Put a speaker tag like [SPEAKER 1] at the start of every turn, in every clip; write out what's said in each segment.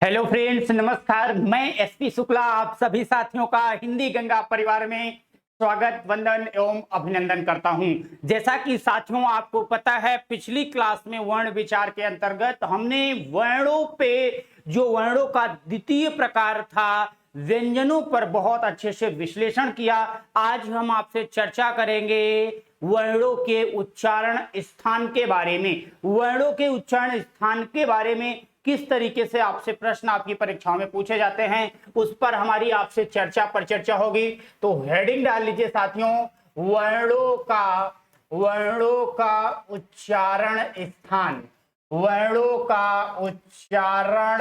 [SPEAKER 1] Hello friends, नमस्कार। मैं SP Shukla आप सभी साथियों का हिंदी गंगा परिवार में स्वागत, वंदन एवं अभिनंदन करता हूं। जैसा कि साथियों आपको पता है, पिछली क्लास में वर्ण विचार के अंतर्गत हमने वर्णों पे जो वर्णों का द्वितीय प्रकार था व्यंजनों पर बहुत अच्छे से विश्लेषण किया। आज हम आपसे चर्चा करेंगे वर्णों के उच्चारण स्थान के बारे में। वर्णों के उच्चारण स्थान के बारे में किस तरीके से आपसे प्रश्न आपकी परीक्षाओं में पूछे जाते हैं, उस पर हमारी आपसे चर्चा पर चर्चा होगी। तो हेडिंग डाल लीजिए साथियों, वर्णों का उच्चारण स्थान। वर्णों का उच्चारण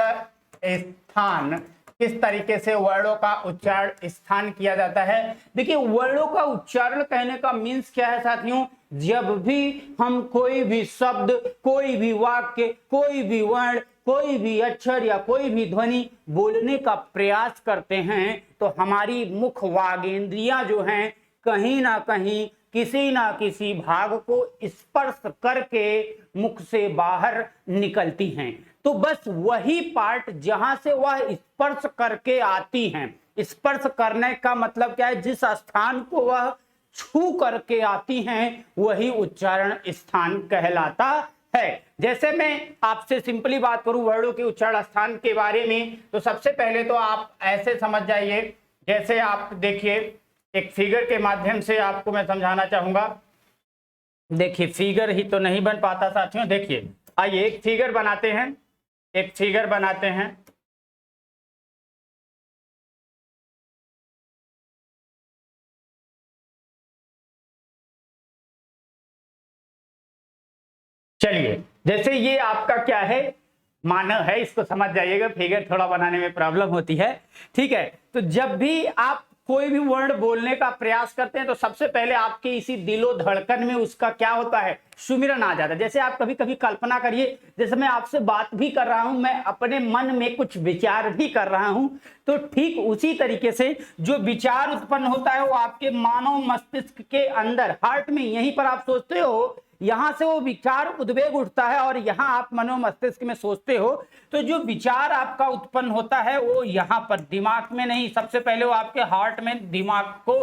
[SPEAKER 1] स्थान, किस तरीके से वर्णों का उच्चारण स्थान किया जाता है। देखिए, वर्णों का उच्चारण कहने का मीन्स क्या है साथियों, जब भी हम कोई भी शब्द, कोई भी वाक्य, कोई भी वर्ण, कोई भी अक्षर या कोई भी ध्वनि बोलने का प्रयास करते हैं तो हमारी मुख वागेंद्रियां जो हैं कहीं ना कहीं किसी ना किसी भाग को स्पर्श करके मुख से बाहर निकलती हैं। तो बस वही पार्ट जहां से वह स्पर्श करके आती हैं। स्पर्श करने का मतलब क्या है, जिस स्थान को वह छू करके आती हैं वही उच्चारण स्थान कहलाता है। जैसे मैं आपसे सिंपली बात करूं वर्णों के उच्चारण स्थान के बारे में, तो सबसे पहले तो आप ऐसे समझ जाइए, जैसे आप देखिए एक फिगर के माध्यम से आपको मैं समझाना चाहूंगा। देखिए, फिगर ही तो नहीं बन पाता साथियों। देखिए, आइए एक फिगर बनाते हैं, एक फिगर बनाते हैं। चलिए, जैसे ये आपका क्या है, मानव है, इसको समझ जाइएगा, फिगर थोड़ा बनाने में प्रॉब्लम होती है। ठीक है, तो जब भी आप कोई भी वर्ण बोलने का प्रयास करते हैं तो सबसे पहले आपके इसी दिलो धड़कन में उसका क्या होता है, सुमिरन आ जाता है। जैसे आप कभी कभी कल्पना करिए, जैसे मैं आपसे बात भी कर रहा हूं, मैं अपने मन में कुछ विचार भी कर रहा हूं, तो ठीक उसी तरीके से जो विचार उत्पन्न होता है वो आपके मानव मस्तिष्क के अंदर, हार्ट में, यहीं पर आप सोचते हो, यहां से वो विचार उद्वेग उठता है और यहां आप मनो मस्तिष्क में सोचते हो। तो जो विचार आपका उत्पन्न होता है वो यहां पर दिमाग में नहीं, सबसे पहले वो आपके हार्ट में, दिमाग को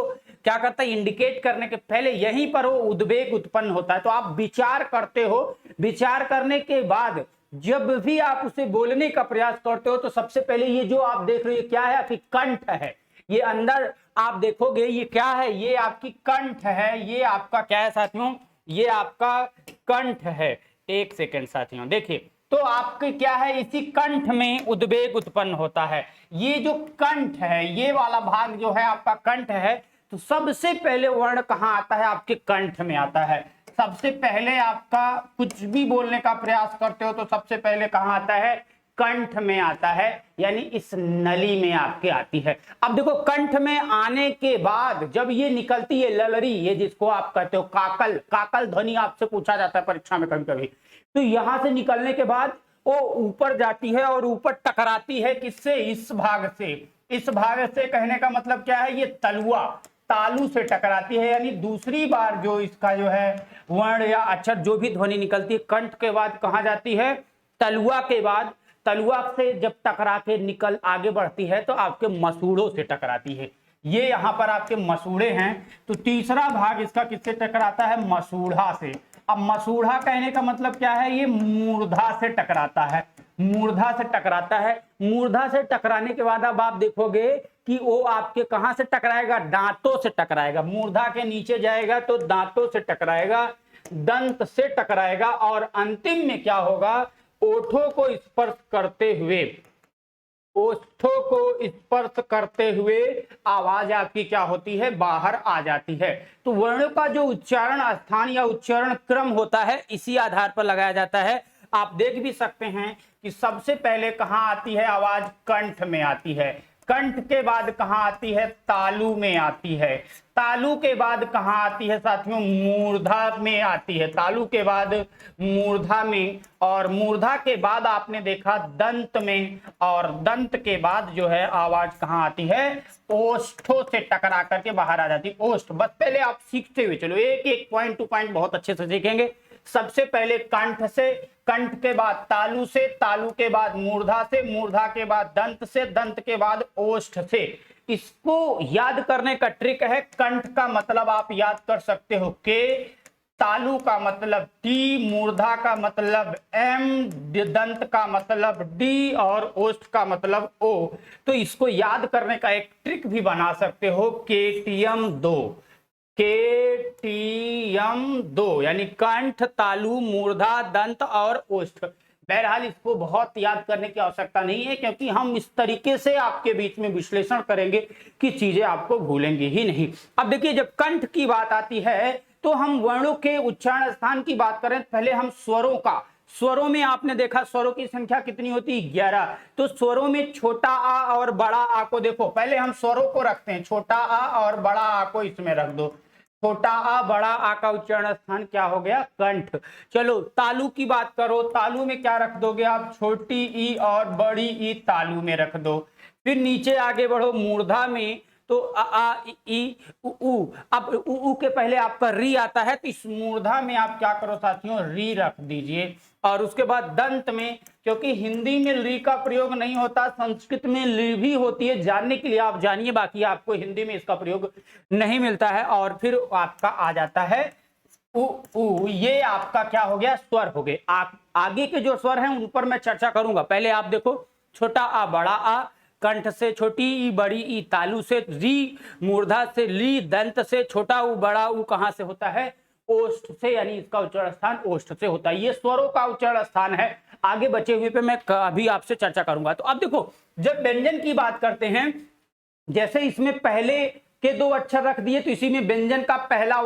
[SPEAKER 1] क्या करता है, इंडिकेट करने के पहले यहीं पर वो उद्वेग उत्पन्न होता है। तो आप विचार करते हो, विचार करने के बाद जब भी आप उसे बोलने का प्रयास करते हो तो सबसे पहले ये जो आप देख रहे हो क्या है, आपकी कंठ है। ये अंदर आप देखोगे ये क्या है, ये आपकी कंठ है। ये आपका क्या है साथियों, ये आपका कंठ है। एक सेकंड साथियों, देखिए, तो आपके क्या है, इसी कंठ में उद्वेग उत्पन्न होता है। ये जो कंठ है, ये वाला भाग जो है आपका कंठ है, तो सबसे पहले वर्ण कहां आता है, आपके कंठ में आता है। सबसे पहले आपका कुछ भी बोलने का प्रयास करते हो तो सबसे पहले कहां आता है, कंठ में आता है, यानी इस नली में आपके आती है। अब देखो, कंठ में आने के बाद जब ये निकलती है ललरी, ये जिसको आप कहते हो काकल, काकल ध्वनि आपसे पूछा जाता है परीक्षा में कभी कभी, तो यहां से निकलने के बाद वो ऊपर जाती है और ऊपर टकराती है किससे, इस भाग से। इस भाग से कहने का मतलब क्या है, ये तलुआ, तालू से टकराती है। यानी दूसरी बार जो इसका जो है वर्ण या अक्षर जो भी ध्वनि निकलती है कंठ के बाद कहां जाती है, तलुआ के बाद। तलुआ से जब टकरा के निकल आगे बढ़ती है तो आपके मसूड़ों से टकराती है। ये यहाँ पर आपके मसूड़े हैं, तो तीसरा भाग इसका किससे टकराता है, मसूड़ा से। अब मसूड़ा कहने का मतलब क्या है, ये मूर्धा से टकराता है, मूर्धा से टकराता है। मूर्धा से टकराने के बाद अब आप देखोगे कि वो आपके कहां से टकराएगा, दांतों से टकराएगा। मूर्धा के नीचे जाएगा तो दांतों से टकराएगा, दंत से टकराएगा, और अंतिम में क्या होगा, ओठों को स्पर्श करते हुए, ओठों को स्पर्श करते हुए आवाज आपकी क्या होती है, बाहर आ जाती है। तो वर्णों का जो उच्चारण स्थान या उच्चारण क्रम होता है इसी आधार पर लगाया जाता है। आप देख भी सकते हैं कि सबसे पहले कहां आती है आवाज, कंठ में आती है। कंठ के बाद कहां आती है, तालू में आती है। तालू के बाद कहां आती है साथियों, मूर्धा में आती है। तालू के बाद मूर्धा में, और मूर्धा के बाद आपने देखा दंत में, और दंत के बाद जो है आवाज कहां आती है, ओष्ठों से टकरा करके बाहर आ जाती है। ओष्ठ, बस पहले आप सीखते हुए चलो, एक एक पॉइंट टू पॉइंट बहुत अच्छे से सीखेंगे। सबसे पहले कंठ से, कंठ के बाद तालु से, तालु के बाद मूर्धा से, मूर्धा के बाद दंत से, दंत के बाद ओष्ठ से। इसको याद करने का ट्रिक है, कंठ का मतलब आप याद कर सकते हो के, तालु का मतलब टी, मूर्धा का मतलब एम, दंत का मतलब डी और ओष्ठ का मतलब ओ। तो इसको याद करने का एक ट्रिक भी बना सकते हो, केटीएम 2, केटीएम 2 यानी कंठ, तालु, मूर्धा, दंत और ओष्ठ। बहरहाल इसको बहुत याद करने की आवश्यकता नहीं है, क्योंकि हम इस तरीके से आपके बीच में विश्लेषण करेंगे कि चीजें आपको भूलेंगे ही नहीं। अब देखिए, जब कंठ की बात आती है तो हम वर्णों के उच्चारण स्थान की बात करें, पहले हम स्वरों का, स्वरों में आपने देखा स्वरों की संख्या कितनी होती है, 11। तो स्वरों में छोटा आ और बड़ा आ को देखो, पहले हम स्वरों को रखते हैं, छोटा आ और बड़ा आ को इसमें रख दो। छोटा आ बड़ा आ का उच्चारण स्थान क्या हो गया, कंठ। चलो तालु की बात करो, तालु में क्या रख दोगे आप, छोटी ई और बड़ी ई तालु में रख दो। फिर नीचे आगे बढ़ो, मूर्धा में तो आ ई उ। अब उ के पहले आपका री आता है, तो इस मूर्धा में आप क्या करो साथियों, री रख दीजिए। और उसके बाद दंत में, क्योंकि हिंदी में ली का प्रयोग नहीं होता, संस्कृत में ली भी होती है, जानने के लिए आप जानिए, बाकी आपको हिंदी में इसका प्रयोग नहीं मिलता है। और फिर आपका आ जाता है उ, ये आपका क्या हो गया, स्वर हो गए। आगे के जो स्वर हैं उन पर मैं चर्चा करूंगा। पहले आप देखो, छोटा आ बड़ा आ, कंठ से छोटी ई बड़ी ई, तालु से री, मूर्धा से ली, दंत से छोटा उ बड़ा उ कहां से होता है, ओष्ठ से, यानी इसका उच्चारण स्थान ओष्ठ से होता है। ये स्वरों का उच्चारण स्थान है। आगे बचे हुए पे मैं अभी आपसे चर्चा करूंगा। तो अब देखो, जब व्यंजन की बात करते हैं, जैसे इसमें पहले के 2 अक्षर रख दिए, तो इसी में व्यंजन का पहला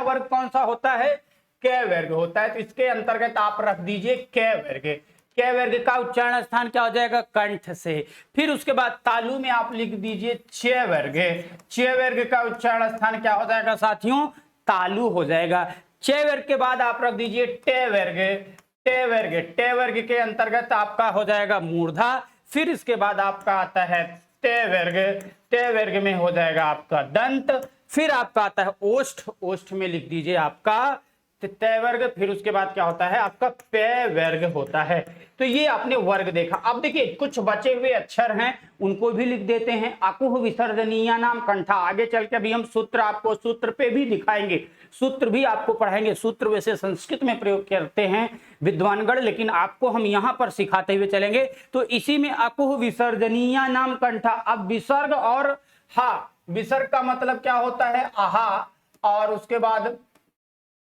[SPEAKER 1] वर्ग कौन सा होता है, क वर्ग होता है। तो इसके अंतर्गत आप रख दीजिए क वर्ग। क वर्ग का उच्चारण स्थान क्या हो जाएगा, कंठ से। फिर उसके बाद तालु में आप लिख दीजिए च वर्ग। च वर्ग का उच्चारण स्थान क्या हो जाएगा साथियों, तालु हो जाएगा। च वर्ग के बाद आप रख दीजिए ट वर्ग। ट वर्ग, ट वर्ग के अंतर्गत आपका हो जाएगा मूर्धा। फिर इसके बाद आपका आता है ट वर्ग। ट वर्ग में हो जाएगा आपका दंत। फिर आपका आता है ओष्ठ। ओष्ठ में लिख दीजिए आपका त वर्ग। फिर उसके बाद क्या होता है आपका पे वर्ग होता है। तो ये आपने वर्ग देखा। अब देखिए, कुछ बचे हुए अक्षर हैं, उनको भी लिख देते हैं। अकुह विसर्जनीय नाम कंठा। आगे चल के अभी हम सूत्र आपको सूत्र पे भी दिखाएंगे, सूत्र भी आपको पढ़ाएंगे। सूत्र वैसे संस्कृत में प्रयोग करते हैं विद्वानगण, लेकिन आपको हम यहाँ पर सिखाते हुए चलेंगे। तो इसी में अकुह विसर्जनीय नाम कंठा। अब विसर्ग और हा, विसर्ग का मतलब क्या होता है, आहा, और उसके बाद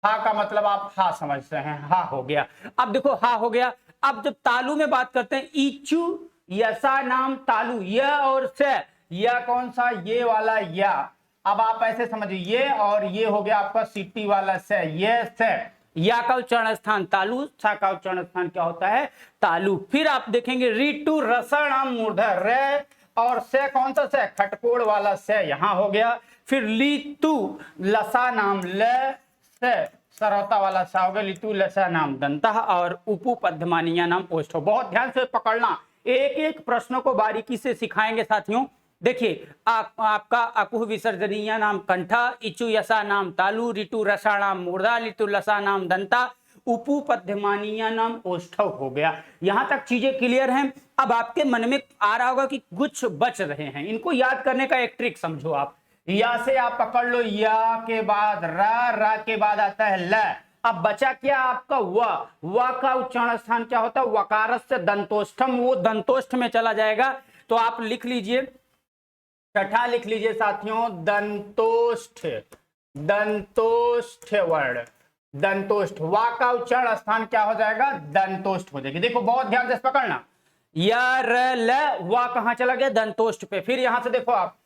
[SPEAKER 1] हा का मतलब आप हा समझते हैं, हा हो गया। अब देखो हा हो गया। अब जब तालु में बात करते हैं, इचु यसा नाम तालु, य और से, यह कौन सा, ये वाला या। अब आप ऐसे समझिए, ये और ये हो गया आपका सिटी वाला से, ये से। या का उच्चारण स्थान तालु, सा का उच्चारण स्थान क्या होता है, तालु। फिर आप देखेंगे ऋतु रसाणाम मूर्धा, रे और से कौन सा से, खटकोड़ वाला से, यहां हो गया। फिर लीतु लसा नाम, ल से सरौता वाला सा हो गया, लितु लसा नाम दंता, और उपु पद्मानिया नाम ओष्ठ। बहुत ध्यान से पकड़ना, एक एक प्रश्नों को बारीकी से सिखाएंगे साथियों। देखिए, आपका अकुह विसर्जनीय नाम कंठा, इचु यसा नाम तालु, ऋतु रसा नाम मूर्धा, लितु लसा नाम दंता, उपु पद्मानिया नाम ओष्ठव हो गया। यहां तक चीजें क्लियर हैं। अब आपके मन में आ रहा होगा कि कुछ बच रहे हैं, इनको याद करने का एक ट्रिक समझो आप। या से आप पकड़ लो, या के बाद रा के बाद आता है ल। अब बचा क्या आपका व का उच्चारण स्थान क्या होता है, वकारस से दंतोष्ठम, वो दंतोष्ठ में चला जाएगा। तो आप लिख लीजिए, छठा लिख लीजिए साथियों, दंतोष्ठ। दंतोष्ठ वर्ण, दंतोष्ठ। वा का उच्चारण स्थान क्या हो जाएगा, दंतोष्ठ हो जाएगी। देखो बहुत ध्यान से पकड़ना, या र ल, वा कहां चला गया, दंतोष्ठ पे। फिर यहां से देखो आप,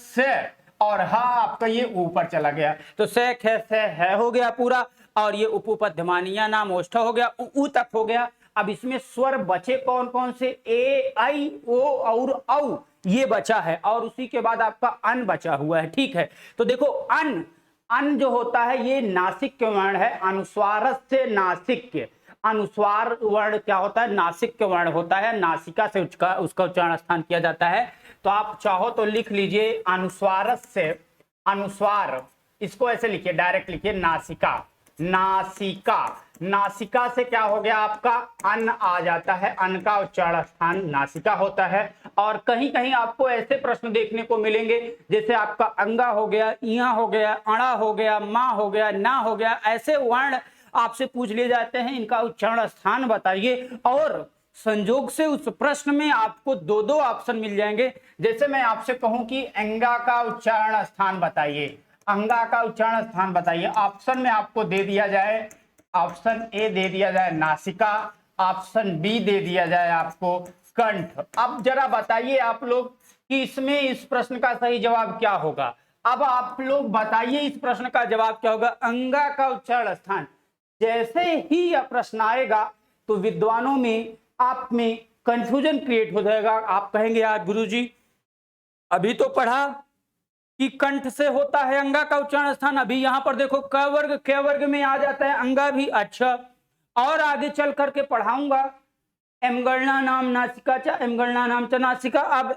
[SPEAKER 1] से और हा आपका ये ऊपर चला गया, तो से खे से है हो गया पूरा, और ये उपपद्यमानिया नाम ओष्ठ हो गया, उ तक हो गया। अब इसमें स्वर बचे कौन कौन से, ए आई ओ और औ, ये बचा है, और उसी के बाद आपका अन बचा हुआ है। ठीक है, तो देखो अन जो होता है ये नासिक के वर्ण है, अनुस्वार से नासिक के। अनुस्वार वर्ण क्या होता है, नासिक के वर्ण होता है, नासिका से उसका उच्चारण स्थान किया जाता है। तो आप चाहो तो लिख लीजिए अनुस्वार से, अनुस्वार इसको ऐसे लिखिए, डायरेक्ट लिखिए नासिका। नासिका, नासिका से क्या हो गया आपका अन्न आ जाता है, अन्न का उच्चारण स्थान नासिका होता है। और कहीं कहीं आपको ऐसे प्रश्न देखने को मिलेंगे जैसे आपका अंगा हो गया, इया हो गया, अड़ा हो गया, माँ हो गया, ना हो गया, ऐसे वर्ण आपसे पूछ लिए जाते हैं, इनका उच्चारण स्थान बताइए। और संजोग से उस प्रश्न में आपको दो दो ऑप्शन मिल जाएंगे। जैसे मैं आपसे कहूं कि अंगा का उच्चारण स्थान बताइए, अंगा का उच्चारण स्थान बताइए, ऑप्शन में आपको दे दिया जाए, ऑप्शन ए दे दिया जाए नासिका, ऑप्शन बी दे दिया जाए आपको कंठ। अब जरा बताइए आप लोग कि इसमें इस प्रश्न का सही जवाब क्या होगा। अब आप लोग बताइए इस प्रश्न का जवाब क्या होगा। अंगा का उच्चारण स्थान, जैसे ही यह प्रश्न आएगा तो विद्वानों में, आप में कंफ्यूजन क्रिएट हो जाएगा। आप कहेंगे यार गुरुजी अभी तो पढ़ा कि कंठ से होता है अंगा का उच्चारण स्थान, अभी यहां पर देखो क वर्ग में आ जाता है अंगा भी। अच्छा, और आगे चल करके पढ़ाऊंगा एमगणना नाम नासिका चा, एमगणना नाम च नासिका। अब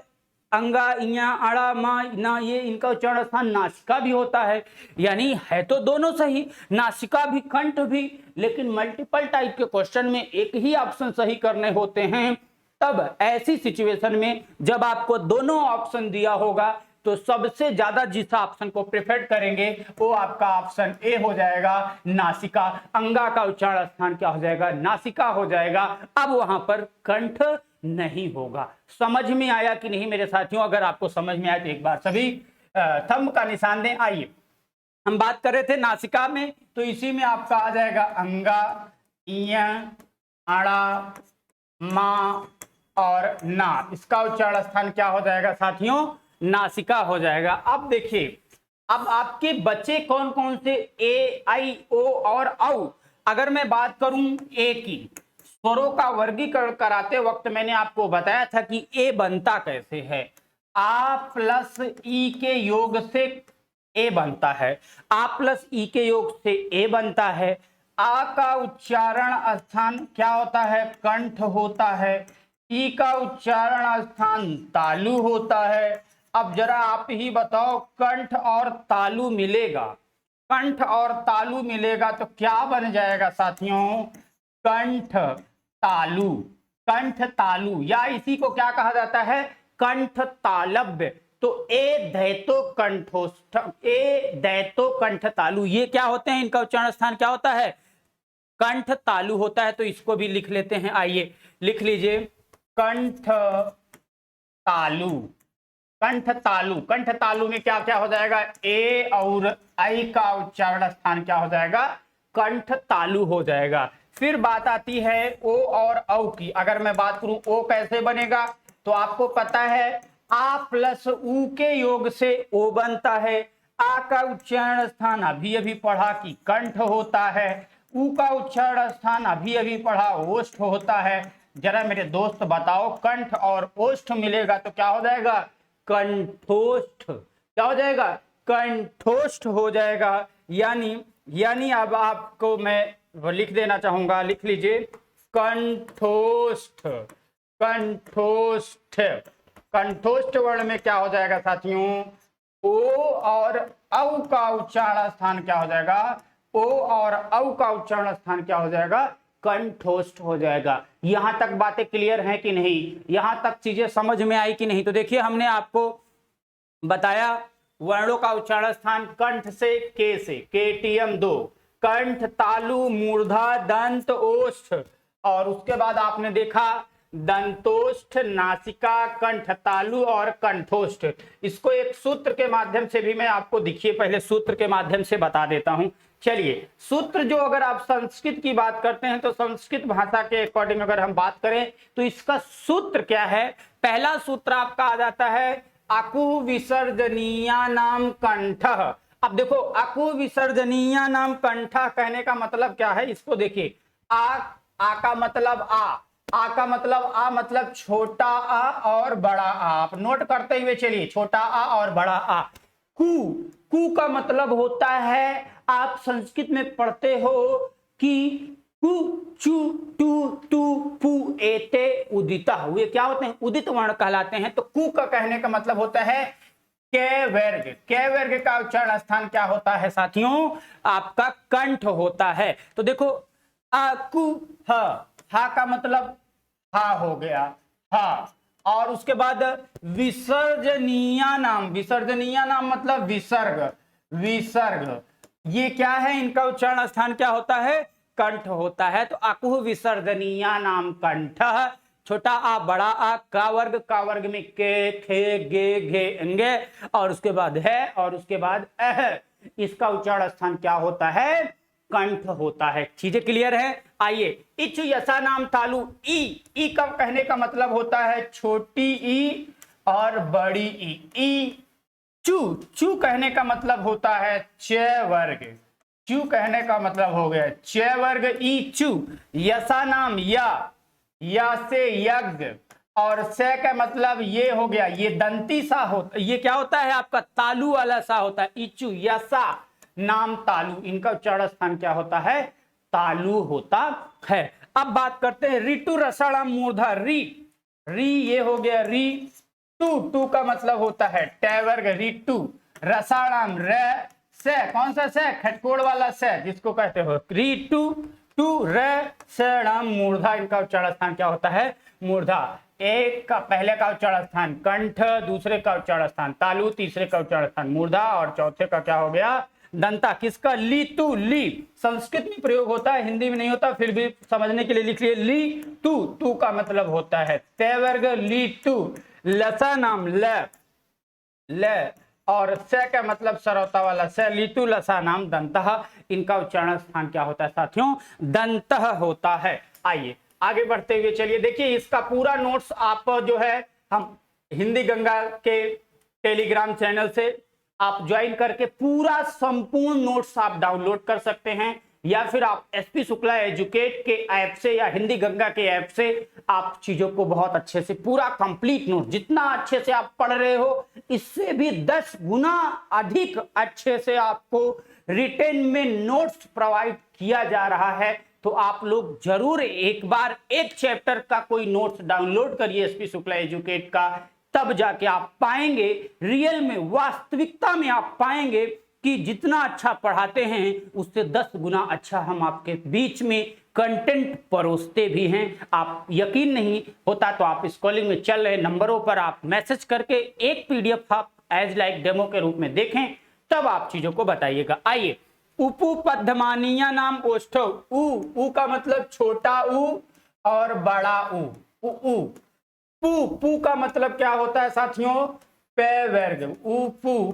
[SPEAKER 1] अंगा, इया, अड़ा, मा, ना, ये इनका उच्चारण स्थान नासिका भी होता है, यानी है तो दोनों सही, नासिका भी कंठ भी। लेकिन मल्टीपल टाइप के क्वेश्चन में एक ही ऑप्शन सही करने होते हैं। तब ऐसी सिचुएशन में जब आपको दोनों ऑप्शन दिया होगा तो सबसे ज्यादा जिस ऑप्शन को प्रेफर करेंगे वो आपका ऑप्शन ए हो जाएगा, नासिका। अंगा का उच्चारण स्थान क्या हो जाएगा, नासिका हो जाएगा। अब वहां पर कंठ नहीं होगा। समझ में आया कि नहीं मेरे साथियों? अगर आपको समझ में आया तो एक बार सभी थंब का निशान दें। आइए, हम बात कर रहे थे नासिका में, तो इसी में आपका आ जाएगा अंगा, इया, आड़ा, मा और ना। इसका उच्चारण स्थान क्या हो जाएगा साथियों, नासिका हो जाएगा। अब देखिए, अब आपके बच्चे कौन कौन से, ए, आई, ओ और औ। अगर मैं बात करूं ए की, स्वरों का वर्गीकरण कराते वक्त मैंने आपको बताया था कि ए बनता कैसे है। आ प्लस ई के योग से ए बनता है, आ प्लस ई के योग से ए बनता है। आ का उच्चारण स्थान क्या होता है, कंठ होता है। ई का उच्चारण स्थान तालु होता है। अब जरा आप ही बताओ, कंठ और तालु मिलेगा, कंठ और तालु मिलेगा तो क्या बन जाएगा साथियों, कंठ तालु। कंठ तालु, या इसी को क्या कहा जाता है, कंठ तालव्य। तो ए दैतो कंठोष्ठ, ए दैतो कंठ तालु, ये क्या होते हैं, इनका उच्चारण स्थान क्या होता है, कंठ तालु होता है। तो इसको भी लिख लेते हैं, आइए लिख लीजिए, कंठ तालु। कंठ तालु, कंठ तालु में क्या क्या हो जाएगा, ए और आई का उच्चारण स्थान क्या हो जाएगा, कंठ तालु हो जाएगा। फिर बात आती है ओ और औ की। अगर मैं बात करूं ओ कैसे बनेगा, तो आपको पता है आ प्लस ऊ के योग से ओ बनता है। आ का उच्चारण स्थान अभी अभी पढ़ा कि कंठ होता है। ऊ का उच्चारण स्थान अभी अभी पढ़ा ओष्ठ होता है। जरा मेरे दोस्त बताओ, कंठ और ओष्ठ मिलेगा तो क्या हो जाएगा, कंठोष्ठ। क्या हो जाएगा, कंठोष्ठ हो जाएगा। यानी अब आपको मैं वो लिख देना चाहूंगा, लिख लीजिए, कंठोष्ठ। कंठोष्ठ, कंठोष्ठ वर्ण में क्या हो जाएगा साथियों, ओ और औ का उच्चारण स्थान क्या हो जाएगा, ओ और औ का उच्चारण स्थान क्या हो जाएगा, कंठोष्ठ हो जाएगा। यहां तक बातें क्लियर हैं कि नहीं, यहां तक चीजें समझ में आई कि नहीं? तो देखिए, हमने आपको बताया वर्णों का उच्चारण स्थान कंठ से केटीएम 2, कंठ, तालु, मूर्धा, दंत, ओष्ठ, और उसके बाद आपने देखा दंतोष्ठ, नासिका, कंठ तालु और कंठोष्ठ। इसको एक सूत्र के माध्यम से भी मैं आपको, देखिए पहले सूत्र के माध्यम से बता देता हूं। चलिए, सूत्र जो, अगर आप संस्कृत की बात करते हैं तो संस्कृत भाषा के अकॉर्डिंग अगर हम बात करें तो इसका सूत्र क्या है, पहला सूत्र आपका आ जाता है अकु विसर्जनीया नाम कंठ। अब देखो, अकु विसर्जनीया नाम कंठ कहने का मतलब क्या है, इसको देखिए, आ का मतलब आ का मतलब आ मतलब छोटा आ और बड़ा आ। आप नोट करते हुए चलिए, छोटा आ और बड़ा आ। कु का मतलब होता है, आप संस्कृत में पढ़ते हो कि कु, चु, टू, टू, पु, एते, उदिता, ये क्या होते हैं, उदित वर्ण कहलाते हैं। तो कु का कहने का मतलब होता है के वर्ग का उच्चारण स्थान क्या होता है साथियों? आपका कंठ होता है। तो देखो आकु हा का मतलब हा हो गया, हा। और उसके बाद विसर्जनीय नाम मतलब विसर्ग, ये क्या है? इनका उच्चारण स्थान क्या होता है? कंठ होता है। तो आकुह विसर्जनीय नाम कंठ। छोटा आ बड़ा आ, का वर्ग में के, खे, गे, घे, अंगे, और उसके बाद है, और उसके बाद अह, इसका उच्चारण स्थान क्या होता है? कंठ होता है। चीजें क्लियर है? आइए, इच्छु यसा नाम तालु, ई का कहने का मतलब होता है छोटी ई और बड़ी ई। चू कहने का मतलब होता है च वर्ग, चू कहने का मतलब हो गया च वर्ग ई चू। यसा नाम या से यज्ञ, और से का मतलब ये हो गया, ये दंती सा होता, ये क्या होता है आपका? तालु वाला सा होता है। इचु यसा नाम तालु, इनका उच्चारण स्थान क्या होता है? तालु होता है। अब बात करते हैं ऋतु रसाणाम मूर्धा, री ये हो गया री। टू का मतलब होता है टे वर्ग, ऋतु। रसाणाम र, से कौन सा से? खटकोड़ वाला से, जिसको कहते हो ऋतु। टू र सणाम मूर्धा, इनका उच्चारण स्थान क्या होता है? मूर्धा। एक का पहले का उच्चारण स्थान कंठ, दूसरे का उच्चारण स्थान तालु, तीसरे का उच्चारण स्थान मूर्धा, और चौथे का क्या हो गया? दंता। किसका? ली संस्कृत में प्रयोग होता है, हिंदी में नहीं होता, फिर भी समझने के लिए लिख लिए ली तू का मतलब होता है ते वर्ग, ली टू। लसा नाम ल, और स का मतलब सरौता वाला से, लीतु लसा नाम दंतः, इनका उच्चारण स्थान क्या होता है साथियों? दंतः होता है। आइए आगे बढ़ते हुए चलिए, देखिए इसका पूरा नोट्स आप जो है हम हिंदी गंगा के टेलीग्राम चैनल से आप ज्वाइन करके पूरा संपूर्ण नोट्स आप डाउनलोड कर सकते हैं, या फिर आप एसपी शुक्ला एजुकेट के ऐप से या हिंदी गंगा के ऐप से आप चीजों को बहुत अच्छे से पूरा कंप्लीट नोट, जितना अच्छे से आप पढ़ रहे हो इससे भी 10 गुना अधिक अच्छे से आपको रिटेन में नोट्स प्रोवाइड किया जा रहा है। तो आप लोग जरूर एक बार एक चैप्टर का कोई नोट्स डाउनलोड करिए एसपी शुक्ला एजुकेट का, तब जाके आप पाएंगे रियल में, वास्तविकता में आप पाएंगे कि जितना अच्छा पढ़ाते हैं उससे 10 गुना अच्छा हम आपके बीच में कंटेंट परोसते भी हैं। आप यकीन नहीं होता तो आप स्कॉलिंग में चल रहे नंबरों पर आप मैसेज करके एक पीडीएफ आप एज लाइक डेमो के रूप में देखें, तब आप चीजों को बताइएगा। आइए, उपपद्यमानीय नाम ओष्ठव, ऊ का मतलब छोटा ऊ और बड़ा ऊ। पू का मतलब क्या होता है साथियों? पे वर्ग, उपू।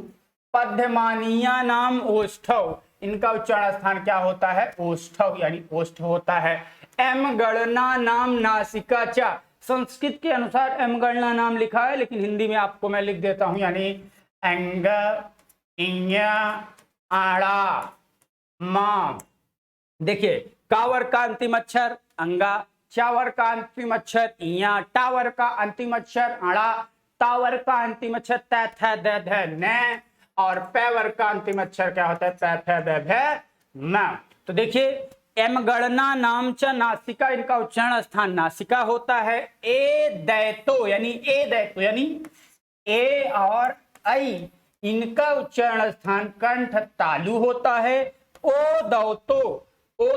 [SPEAKER 1] पद्यमानीय नाम ओष्ठव, इनका उच्चारण स्थान क्या होता है? ओष्ठव यानी ओष्ठ होता है। एम गणना नाम नासिका चा, संस्कृत के अनुसार एम गणना नाम लिखा है, लेकिन हिंदी में आपको मैं लिख देता हूं, यानी एंग इया आड़ा मां। देखिए कावर का अंतिम अक्षर अंगा, चावर का अंतिम अक्षर इया, टावर का अंतिम अक्षर अड़ा, तावर का अंतिम अक्षर त थ द ध न, और पैवर का अंतिम अक्षर क्या होता है? प फ ब भ म। तो देखिए एम गणना नाम च नासिका, इनका उच्चारण स्थान नासिका होता है। ए दैतो यानी ए और आई, इनका उच्चारण स्थान कंठ तालु होता है। ओ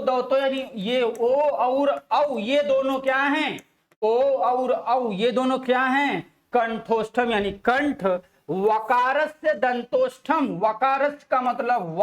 [SPEAKER 1] दौतो यानी ये ओ और औ, ये दोनों क्या हैं? ओ और औ ये दोनों क्या हैं? कंठोष्ठम यानी कंठ। वकारस से दंतोष्ठम, वकारस का मतलब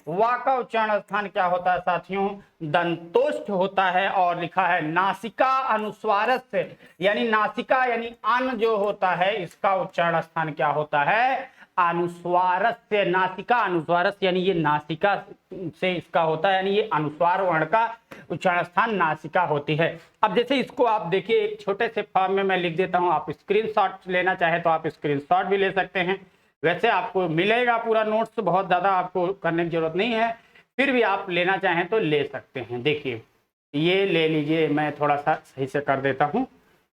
[SPEAKER 1] वा का उच्चारण स्थान क्या होता है साथियों? दंतोष्ठ होता है। और लिखा है नासिका अनुस्वारस से, यानी नासिका यानी अन जो होता है इसका उच्चारण स्थान क्या होता है? अनुस्वारस से। नासिका अनुस्वारस यानी ये नासिका से इसका होता है, यानी ये अनुस्वार वर्ण का उच्चारण स्थान नासिका होती है। अब जैसे इसको आप देखिए एक छोटे से फॉर्म में मैं लिख देता हूं, आप स्क्रीनशॉट लेना चाहे तो आप स्क्रीनशॉट भी ले सकते हैं। वैसे आपको मिलेगा पूरा नोट्स, बहुत ज्यादा आपको करने की जरूरत नहीं है, फिर भी आप लेना चाहें तो ले सकते हैं। देखिए ये ले लीजिए, मैं थोड़ा सा सही से कर देता हूँ,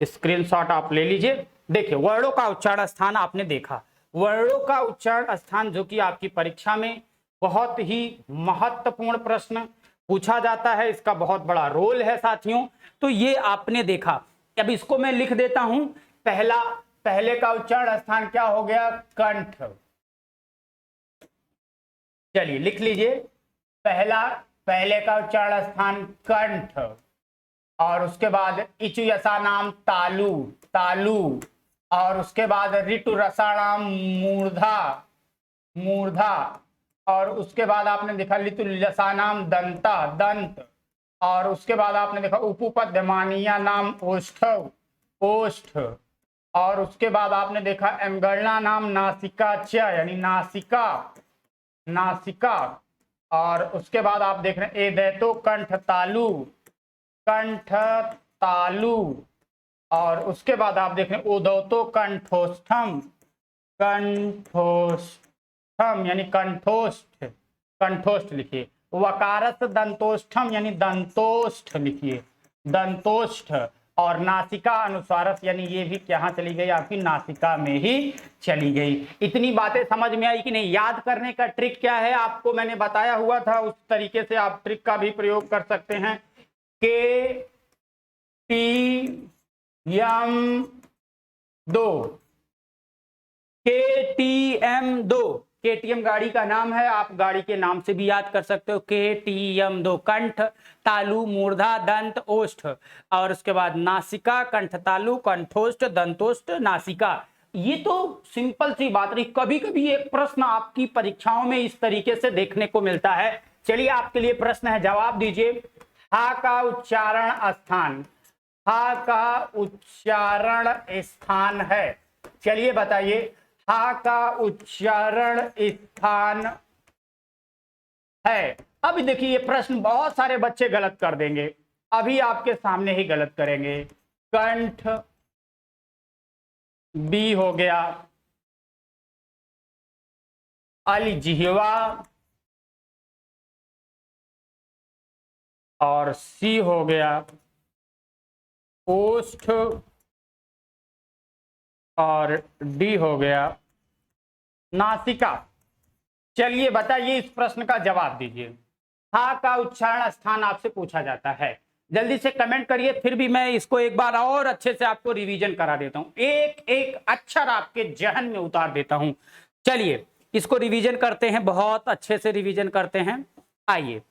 [SPEAKER 1] स्क्रीनशॉट आप ले लीजिए। देखिए वर्णों का उच्चारण स्थान आपने देखा, वर्णों का उच्चारण स्थान जो कि आपकी परीक्षा में बहुत ही महत्वपूर्ण प्रश्न पूछा जाता है, इसका बहुत बड़ा रोल है साथियों। तो ये आपने देखा, अब इसको मैं लिख देता हूं। पहला पहले का उच्चारण स्थान क्या हो गया? कंठ। चलिए लिख लीजिए, पहले का उच्चारण स्थान कंठ, और उसके बाद इचु यसा नाम तालु, तालु, और उसके बाद ऋतु रसाणाम मूर्धा, मूर्धा, और उसके बाद आपने देखा लितु लसानाम दंता, दंत, और उसके बाद आपने देखा उपपद्यमानीय नाम ओष्ठव, ओष्ठ, और उसके बाद आपने देखा एमगणना नाम नासिका च यानी नासिका, नासिका, और उसके बाद आप देख रहे हैं एदैतो कंठ तालु, कंठ तालु, और उसके बाद आप देख रहे हैं उदौतो कंठोष्ठम, कंठोष्ठम यानी कंठोष्ठ, कंठोष्ठ लिखिए। वकारस दंतोष्ठम यानी दंतोष्ठ लिखिए, दंतोष्ठ, और नासिका अनुस्वारस यानी ये भी कहाँ चली गई? आपकी नासिका में ही चली गई। इतनी बातें समझ में आई कि नहीं? याद करने का ट्रिक क्या है आपको मैंने बताया हुआ था, उस तरीके से आप ट्रिक का भी प्रयोग कर सकते हैं। KTM2, KTM गाड़ी का नाम है, आप गाड़ी के नाम से भी याद कर सकते हो। KTM2 कंठ तालु मूर्धा दंत ओष्ठ, और उसके बाद नासिका कंठ तालु कंठोष्ठ दंतोष्ठ नासिका। ये तो सिंपल सी बात रही। कभी कभी एक प्रश्न आपकी परीक्षाओं में इस तरीके से देखने को मिलता है। चलिए आपके लिए प्रश्न है, जवाब दीजिए। हा का उच्चारण स्थान, हा का उच्चारण स्थान है, चलिए बताइए। हा का उच्चारण स्थान है। अब देखिए ये प्रश्न बहुत सारे बच्चे गलत कर देंगे, अभी आपके सामने ही गलत करेंगे। कंठ बी हो गया, अलजिह्वा और सी हो गया ओष्ठ, और डी हो गया नासिका। चलिए बताइए, इस प्रश्न का जवाब दीजिए। हा का उच्चारण स्थान आपसे पूछा जाता है, जल्दी से कमेंट करिए, फिर भी मैं इसको एक बार और अच्छे से आपको रिवीजन करा देता हूं, एक एक अक्षर आपके जहन में उतार देता हूं। चलिए इसको रिवीजन करते हैं, बहुत अच्छे से रिवीजन करते हैं। आइए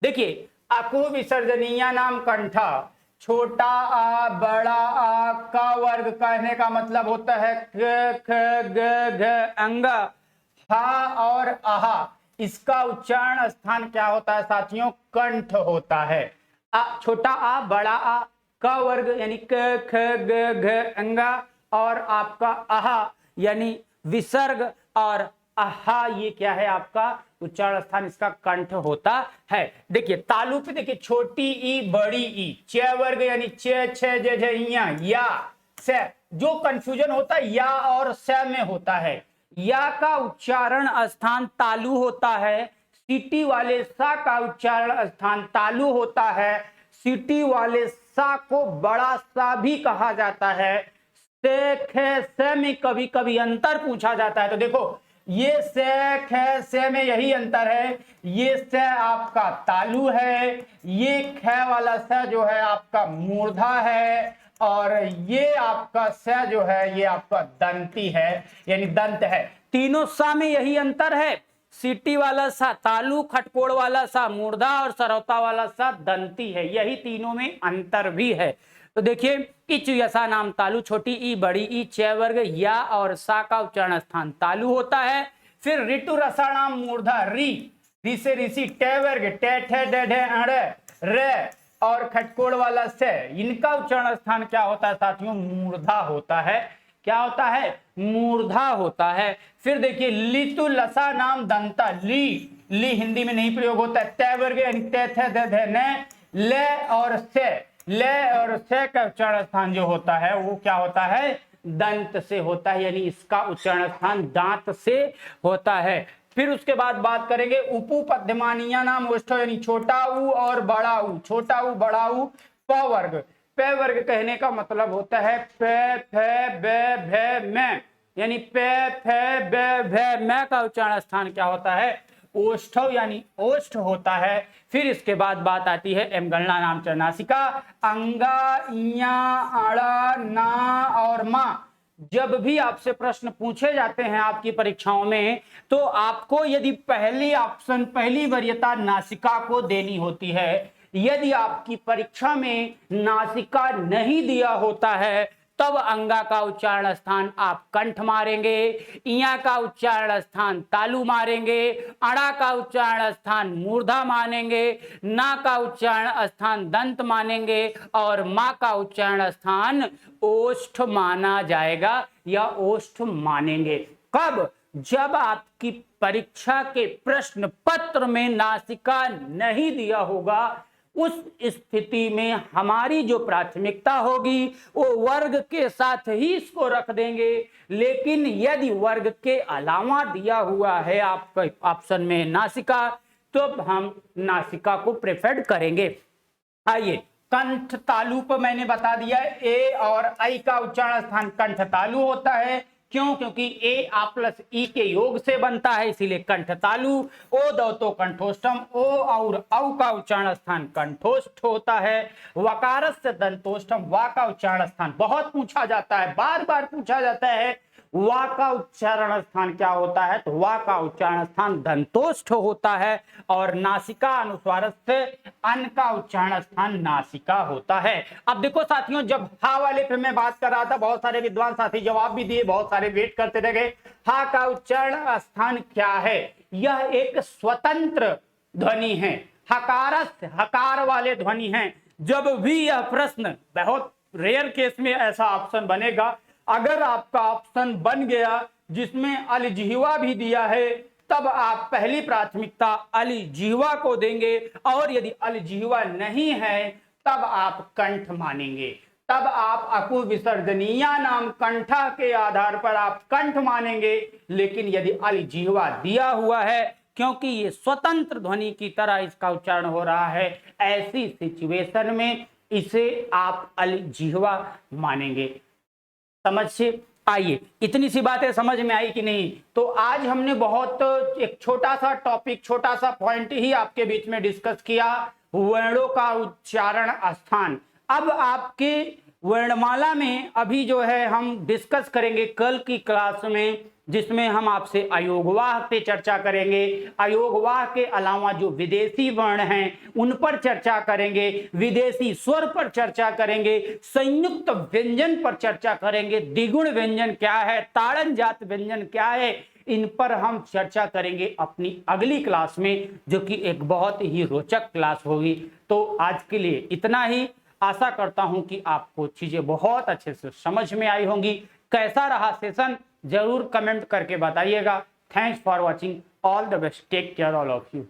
[SPEAKER 1] देखिए, अकु विसर्जनीय नाम कंठा, छोटा आ बड़ा आ का वर्ग कहने का मतलब होता है क ख ग घ अंग, हा और आहा, इसका उच्चारण स्थान क्या होता है साथियों? कंठ होता है। छोटा आ बड़ा आ का वर्ग यानी क ख ग घ अंगा, और आपका आहा यानी विसर्ग, और आहा ये क्या है? आपका उच्चारण स्थान, इसका कंठ होता है। देखिए तालु पे देखिए, छोटी ई बड़ी ई, च वर्ग यानी च छ ज झ या से, जो कंफ्यूजन होता है या और से में होता है। या का उच्चारण स्थान तालु होता है, सीटी वाले सा का उच्चारण स्थान तालु होता है। सीटी वाले सा को बड़ा सा भी कहा जाता है। से खे से में कभी कभी अंतर पूछा जाता है, तो देखो ये से खे से में यही अंतर है। ये से आपका तालु है, ये खे वाला से जो है आपका मूर्धा है, और ये आपका स जो है ये आपका दंती है यानी दंत है। तीनों सा में यही अंतर है, सीटी वाला सा तालु, खटकोड़ वाला सा मूर्धा, और सरौता वाला सा दंती है, यही तीनों में अंतर भी है। तो देखिए इच यसा नाम तालु, छोटी ई बड़ी ई, च वर्ग या और सा का उच्चारण स्थान तालु होता है। फिर ऋतु रसाणाम मूर्धा, री से ऋषि, टे वर्ग टे ठे डे ढे अड़े रे, और खटकोड़ वाला से, इनका उच्चारण स्थान क्या होता है साथियों? मूर्धा होता है। क्या होता है? मूर्धा होता है। फिर देखिए लितु लसा नाम दंता, ली हिंदी में नहीं प्रयोग होता है। तय वर्ग यानी ते थे दे धे ने, ले और से का उच्चारण स्थान जो होता है वो क्या होता है? दंत से होता है, यानी इसका उच्चारण स्थान दांत से होता है। फिर उसके बाद बात करेंगे उपपद्यमानीय नाम ओष्ठ, यानी छोटा ऊ और बड़ा ऊ, छोटा ऊ बड़ा ऊ। प वर्ग, पे वर्ग कहने का मतलब होता है पे फे बे भे में, यानी पे फे बे भे में का उच्चारण स्थान क्या होता है? ओष्ठव यानी ओष्ठ होता है। फिर इसके बाद बात आती है एमगणना नाम नासिका, अंगा इया अड़ा ना और मा, जब भी आपसे प्रश्न पूछे जाते हैं आपकी परीक्षाओं में, तो आपको यदि पहली वरीयता नासिका को देनी होती है। यदि आपकी परीक्षा में नासिका नहीं दिया होता है, तब अंगा का उच्चारण स्थान आप कंठ मारेंगे, इया का उच्चारण स्थान तालु मारेंगे, अड़ा का उच्चारण स्थान मूर्धा मानेंगे, ना का उच्चारण स्थान दंत मानेंगे और मा का उच्चारण स्थान ओष्ठ माना जाएगा या ओष्ठ मानेंगे। कब? जब आपकी परीक्षा के प्रश्न पत्र में नासिका नहीं दिया होगा, उस स्थिति में हमारी जो प्राथमिकता होगी वो वर्ग के साथ ही इसको रख देंगे। लेकिन यदि वर्ग के अलावा दिया हुआ है आपके ऑप्शन में नासिका, तो हम नासिका को प्रेफर्ड करेंगे। आइए, कंठ तालु पर मैंने बता दिया, ए और आई का उच्चारण स्थान कंठ तालु होता है। क्यों? क्योंकि ए आ प्लस ई के योग से बनता है, इसीलिए कंठ तालु। ओ दो तो कंठोष्टम, ओ और औ का उच्चारण स्थान कंठोष्ठ होता है। वकारस से दंतोष्टम, वा का उच्चारण स्थान बहुत पूछा जाता है, बार बार पूछा जाता है, वा का उच्चारण स्थान क्या होता है? तो वा का उच्चारण स्थान दंतोष्ठ होता है। और नासिका अनुस्वार से अन का उच्चारण स्थान नासिका होता है। अब देखो साथियों, जब हा वाले पे मैं बात कर रहा था, बहुत सारे विद्वान साथी जवाब भी दिए, बहुत सारे वेट करते रह गए। हा का उच्चारण स्थान क्या है? यह एक स्वतंत्र ध्वनि है, हकारस्थ हकार वाले ध्वनि है। जब भी यह प्रश्न, बहुत रेयर केस में ऐसा ऑप्शन बनेगा, अगर आपका ऑप्शन बन गया जिसमें अलजिह्वा भी दिया है, तब आप पहली प्राथमिकता अलजिह्वा को देंगे, और यदि अलजिह्वा नहीं है तब आप कंठ मानेंगे। तब आप अकु विसर्जनीया नाम कंठा के आधार पर आप कंठ मानेंगे। लेकिन यदि अलजिह्वा दिया हुआ है, क्योंकि ये स्वतंत्र ध्वनि की तरह इसका उच्चारण हो रहा है, ऐसी सिचुएशन में इसे आप अलजिह्वा मानेंगे। समझ से आइए, इतनी सी बातें समझ में आई कि नहीं? तो आज हमने बहुत एक छोटा सा टॉपिक, छोटा सा पॉइंट ही आपके बीच में डिस्कस किया, वर्णों का उच्चारण स्थान। अब आपके वर्णमाला में अभी जो है हम डिस्कस करेंगे कल की क्लास में, जिसमें हम आपसे अयोगवाह पे चर्चा करेंगे। अयोगवाह के अलावा जो विदेशी वर्ण हैं उन पर चर्चा करेंगे, विदेशी स्वर पर चर्चा करेंगे, संयुक्त व्यंजन पर चर्चा करेंगे, द्विगुण व्यंजन क्या है, ताड़न जात व्यंजन क्या है, इन पर हम चर्चा करेंगे अपनी अगली क्लास में, जो कि एक बहुत ही रोचक क्लास होगी। तो आज के लिए इतना ही। आशा करता हूं कि आपको चीजें बहुत अच्छे से समझ में आई होंगी। कैसा रहा सेशन जरूर कमेंट करके बताइएगा। Thanks for watching, all the best, take care all of you.